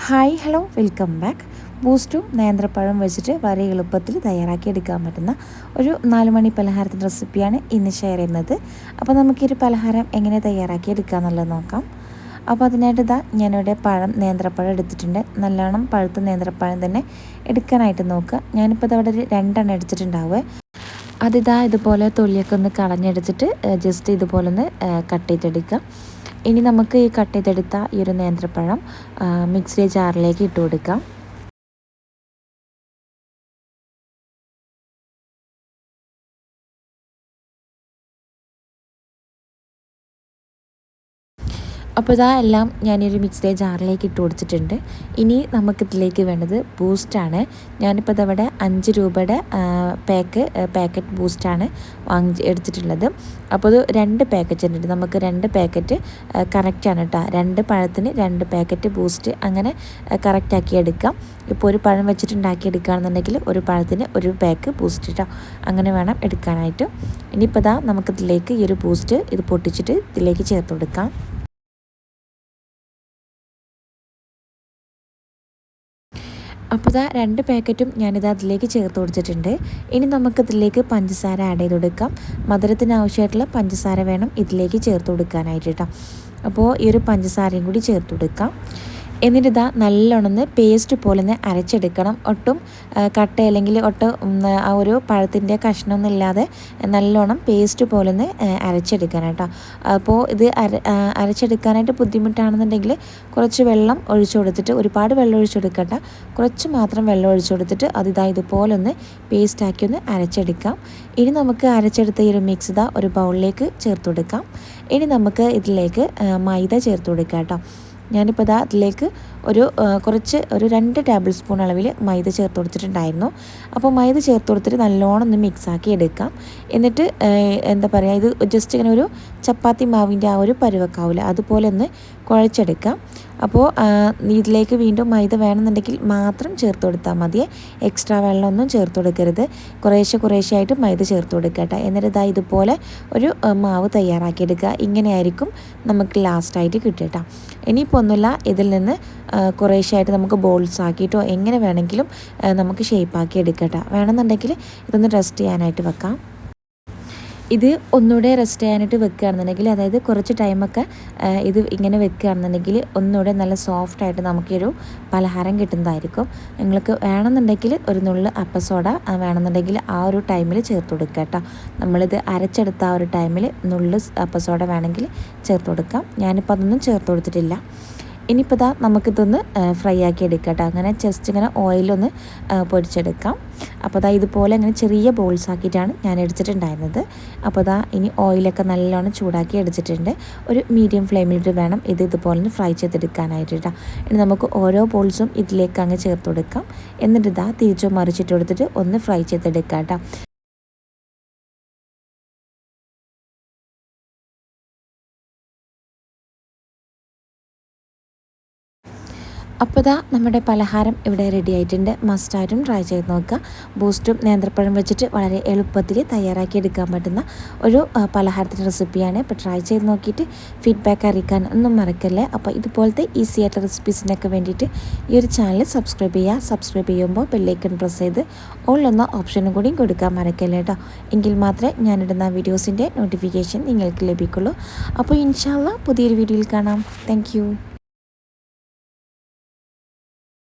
Hi hello welcome back. ബൂസ്റ്റും നേന്ത്രപ്പഴം വെച്ചിട്ട് വളരെ എളുപ്പത്തിൽ തയ്യാറാക്കി എടുക്കാൻ പറ്റുന്ന ഒരു 4 മണി പലഹാരത്തിൻ്റെ റെസിപ്പിയാണ് ഇന്ന് ഷെയർ ചെയ്യുന്നത്. അപ്പോൾ നമുക്കൊരു പലഹാരം എങ്ങനെ തയ്യാറാക്കി എടുക്കുക എന്നുള്ളത് നോക്കാം. അപ്പോൾ അതിനായിട്ട് ഞാനിവിടെ നേന്ത്രപ്പഴം എടുത്തിട്ടുണ്ട്. നല്ലോണം പഴുത്ത നേന്ത്രപ്പഴം തന്നെ എടുക്കാനായിട്ട് നോക്കുക. ഞാനിപ്പോൾ ഇതവിടെ ഒരു 2 എണ്ണം എടുത്തിട്ടുണ്ടാവുക. ഇതുപോലെ തൊലിയൊക്കെ ഒന്ന് കളഞ്ഞെടുത്തിട്ട് ജസ്റ്റ് ഇതുപോലെ ഒന്ന് കട്ട് ചെയ്തെടുക്കുക. ഇനി നമുക്ക് ഈ കട്ട് ചെയ്തെടുത്ത ഈ ഒരു നേന്ത്രപ്പഴം മിക്സിയുടെ ജാറിലേക്ക് ഇട്ട് കൊടുക്കാം. അപ്പോൾ എല്ലാം ഞാനൊരു മിക്സിയുടെ ജാറിലേക്ക് ഇട്ട് കൊടുത്തിട്ടുണ്ട്. ഇനി നമുക്കിതിലേക്ക് വേണ്ടത് ബൂസ്റ്റാണ്. ഞാനിപ്പോൾ ഇതവിടെ 5 രൂപയുടെ പാക്കറ്റ് ബൂസ്റ്റാണ് എടുത്തിട്ടുള്ളത്. അപ്പോൾ അത് 2 പാക്കറ്റ് ഉണ്ട്. നമുക്ക് 2 പാക്കറ്റ് കറക്റ്റാണ് കേട്ടോ. 2 പഴത്തിന് 2 പാക്കറ്റ് ബൂസ്റ്റ് അങ്ങനെ കറക്റ്റാക്കി എടുക്കാം. ഇപ്പോൾ ഒരു പഴം വെച്ചിട്ട് ഉണ്ടാക്കിയെടുക്കുകയാണെന്നുണ്ടെങ്കിൽ ഒരു പഴത്തിന് 1 പാക്ക് ബൂസ്റ്റ് കേട്ടോ. അങ്ങനെ വേണം എടുക്കാനായിട്ട്. ഇനിയിപ്പോൾ നമുക്കിതിലേക്ക് ഈ ഒരു ബൂസ്റ്റ് ഇത് പൊട്ടിച്ചിട്ട് ഇതിലേക്ക് ചേർത്ത് കൊടുക്കാം. അപ്പോൾ 2 പാക്കറ്റും അതിലേക്ക് ചേർത്ത് കൊടുത്തിട്ടുണ്ട്. ഇനി നമുക്കിതിലേക്ക് പഞ്ചസാര ആഡ് ചെയ്ത് കൊടുക്കാം. മധുരത്തിന് ആവശ്യമായിട്ടുള്ള പഞ്ചസാര വേണം ഇതിലേക്ക് ചേർത്ത് കൊടുക്കാനായിട്ട് കേട്ടോ. അപ്പോൾ ഈ ഒരു പഞ്ചസാരയും കൂടി ചേർത്ത് കൊടുക്കാം. എന്നിട്ട് നല്ലോണം പേസ്റ്റ് പോലെ അരച്ചെടുക്കണം. ഒട്ടും കട്ട അല്ലെങ്കിൽ ആ ഒരു പഴത്തിൻ്റെ കഷ്ണമൊന്നും ഇല്ലാതെ നല്ലോണം പേസ്റ്റ് പോലെ അരച്ചെടുക്കണം കേട്ടോ. അപ്പോൾ ഇത് അരച്ചെടുക്കാനായിട്ട് ബുദ്ധിമുട്ടാണെന്നുണ്ടെങ്കിൽ കുറച്ച് വെള്ളം ഒഴിച്ചു കൊടുത്തിട്ട്, ഒരുപാട് വെള്ളം ഒഴിച്ചു കൊടുക്കണ്ട, കുറച്ച് മാത്രം വെള്ളം ഒഴിച്ചു കൊടുത്തിട്ട് ഇതുപോലെ പേസ്റ്റാക്കി അരച്ചെടുക്കാം. ഇനി നമുക്ക് അരച്ചെടുത്ത ഈ ഒരു മിക്സ് ഒരു ബൗളിലേക്ക് ചേർത്ത് കൊടുക്കാം. ഇനി നമുക്ക് ഇതിലേക്ക് മൈദ ചേർത്ത് കൊടുക്കാം കേട്ടോ. ഞാനിപ്പോൾ അതിലേക്ക് ഒരു 2 ടേബിൾ സ്പൂൺ അളവിൽ മൈദ ചേർത്ത് കൊടുത്തിട്ടുണ്ടായിരുന്നു. അപ്പോൾ മൈദ ചേർത്ത് കൊടുത്തിട്ട് നല്ലോണം മിക്സാക്കി എടുക്കാം. എന്നിട്ട് ഇത് ജസ്റ്റ് ഇങ്ങനെ ഒരു ചപ്പാത്തി മാവിൻ്റെ ആ ഒരു പരുവക്കാവില്ല, അതുപോലെ കുഴച്ചെടുക്കാം. അപ്പോൾ ഇതിലേക്ക് വീണ്ടും മൈദ വേണമെന്നുണ്ടെങ്കിൽ മാത്രം ചേർത്ത് കൊടുത്താൽ മതിയെ. എക്സ്ട്രാ വെള്ളമൊന്നും ചേർത്ത് കൊടുക്കരുത്. കുറേശ്ശെ ആയിട്ട് മൈദ ചേർത്ത് കൊടുക്കട്ടെ. എന്നിട്ട് ഇതുപോലെ ഒരു മാവ് തയ്യാറാക്കിയെടുക്കുക. ഇങ്ങനെയായിരിക്കും നമുക്ക് ലാസ്റ്റായിട്ട് കിട്ടുക. ഇനിയിപ്പോൾ ഒന്നുമില്ല, ഇതിൽ നിന്ന് കുറേശ്ശെ ആയിട്ട് നമുക്ക് ബോൾസ് ആക്കിയിട്ടോ എങ്ങനെ വേണമെങ്കിലും നമുക്ക് ഷേപ്പാക്കി എടുക്കട്ടെ. വേണമെന്നുണ്ടെങ്കിൽ ഇതൊന്ന് റെസ്റ്റ് ചെയ്യാനായിട്ട് വെക്കാം. ഇത് ഒന്നുകൂടെ റെസ്റ്റ് ചെയ്യാനായിട്ട് വെക്കുകയാണെന്നുണ്ടെങ്കിൽ, അതായത് കുറച്ച് ടൈമൊക്കെ ഇത് ഇങ്ങനെ വെക്കുകയാണെന്നുണ്ടെങ്കിൽ ഒന്നുകൂടെ നല്ല സോഫ്റ്റായിട്ട് നമുക്കൊരു പലഹാരം കിട്ടുന്നതായിരിക്കും. നിങ്ങൾക്ക് വേണമെന്നുണ്ടെങ്കിൽ ഒരു നുള്ള് അപ്പസോഡ വേണമെന്നുണ്ടെങ്കിൽ ആ ഒരു ടൈമിൽ ചേർത്ത് കൊടുക്കുക കേട്ടോ. നമ്മളിത് അരച്ചെടുത്ത ആ ഒരു ടൈമിൽ നുള്ള് അപ്പസോഡ വേണമെങ്കിൽ ചേർത്ത് കൊടുക്കാം. ഞാനിപ്പോൾ അതൊന്നും ചേർത്ത് കൊടുത്തിട്ടില്ല. ഇനിയിപ്പോൾ നമുക്കിതൊന്ന് ഫ്രൈ ആക്കി എടുക്കാം കേട്ടോ. അങ്ങനെ ജസ്റ്റ് ഇങ്ങനെ ഓയിലൊന്ന് പൊരിച്ചെടുക്കാം. അപ്പോൾ ഇതുപോലെ അങ്ങനെ ചെറിയ ബോൾസ് ആക്കിയിട്ടാണ് ഞാൻ എടുത്തിട്ടുണ്ടായിരുന്നത്. അപ്പോൾ ഇനി ഓയിലൊക്കെ നല്ലോണം ചൂടാക്കി എടുത്തിട്ടുണ്ട്. ഒരു മീഡിയം ഫ്ലെയിമിലിട്ട് വേണം ഇതുപോലെ ഫ്രൈ ചെയ്തെടുക്കാനായിട്ട് കേട്ടോ. ഇനി നമുക്ക് ഓരോ ബോൾസും ഇതിലേക്ക് അങ്ങ് ചേർത്ത് കൊടുക്കാം. എന്നിട്ട് തിരിച്ചോ മറിച്ചിട്ട് കൊടുത്തിട്ട് ഒന്ന് ഫ്രൈ ചെയ്തെടുക്കാം കേട്ടോ. അപ്പോൾ നമ്മുടെ പലഹാരം ഇവിടെ റെഡി ആയിട്ടുണ്ട്. മസ്റ്റായിട്ടും ട്രൈ ചെയ്ത് നോക്കുക. ബൂസ്റ്റും നേന്ത്രപ്പഴം വെച്ചിട്ട് വളരെ എളുപ്പത്തിൽ തയ്യാറാക്കി എടുക്കാൻ പറ്റുന്ന ഒരു പലഹാരത്തിൻ്റെ റെസിപ്പിയാണ്. അപ്പോൾ ട്രൈ ചെയ്ത് നോക്കിയിട്ട് ഫീഡ്ബാക്ക് അറിയിക്കാൻ ഒന്നും മറക്കല്ലേ. അപ്പോൾ ഇതുപോലത്തെ ഈസി ആയിട്ട് റെസിപ്പീസിനൊക്കെ വേണ്ടിയിട്ട് ഈ ഒരു ചാനൽ സബ്സ്ക്രൈബ് ചെയ്യുക. സബ്സ്ക്രൈബ് ചെയ്യുമ്പോൾ ബെല്ലൈക്കൺ പ്രസ് ചെയ്ത് ഓൾ എന്ന ഓപ്ഷനും കൂടിയും കൊടുക്കാൻ മറക്കല്ലേ കേട്ടോ. എങ്കിൽ മാത്രമേ ഞാനിടുന്ന വീഡിയോസിൻ്റെ നോട്ടിഫിക്കേഷൻ നിങ്ങൾക്ക് ലഭിക്കുള്ളൂ. അപ്പോൾ ഇൻഷാ അല്ലാഹ് പുതിയൊരു വീഡിയോയിൽ കാണാം. താങ്ക്